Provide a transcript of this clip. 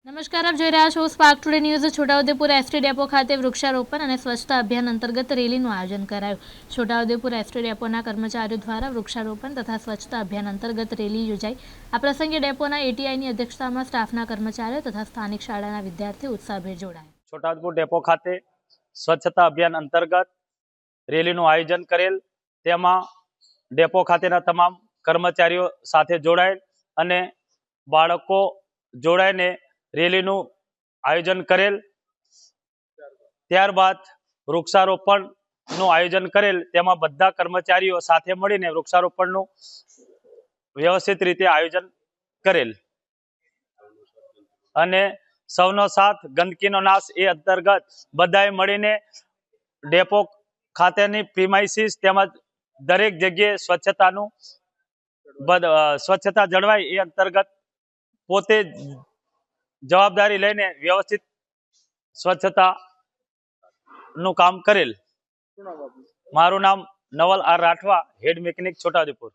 નમસ્કાર, આપ જોઈ રહ્યા છો spark today news. Chhota Udepur ST depot ખાતે વૃક્ષારોપણ અને સ્વચ્છતા અભિયાન અંતર્ગત રેલીનું આયોજન કરાયું। છોટાઉદેપુર એસટી ડેપોના કર્મચારીઓ દ્વારા વૃક્ષારોપણ તથા સ્વચ્છતા અભિયાન અંતર્ગત રેલી યોજાઈ। આ પ્રસંગે ડેપોના એટીઆઈની અધ્યક્ષતામાં સ્ટાફના કર્મચારીઓ તથા સ્થાનિક શાળાના વિદ્યાર્થીઓ ઉત્સાહભેર જોડાયા। છોટાઉદેપુર ડેપો ખાતે સ્વચ્છતા અભિયાન અંતર્ગત રેલીનું આયોજન કરેલ, તેમાં ડેપો ખાતેના તમામ કર્મચારીઓ સાથે જોડાયેલ અને બાળકો જોડાઈને રેલીનું આયોજન કરેલ। ત્યારબાદ વૃક્ષારોપણનું આયોજન કરેલ, તેમાં બધા કર્મચારીઓ સાથે મળીને વૃક્ષારોપણનું વ્યવસ્થિત રીતે આયોજન કરેલ અને સૌનો સાથ ગંદકીનો નાશ એ અંતર્ગત બધાએ મળીને ડેપો ખાતેની પ્રીમાઇસીસ તેમજ દરેક જગ્યાએ સ્વચ્છતા જળવાય એ અંતર્ગત પોતે જવાબદારી લઈને વ્યવસ્થિત સ્વચ્છતા નું કામ કરેલ। મારું નામ નવલ આર રાઠવા, હેડ મેકેનિક, છોટાઉદેપુર।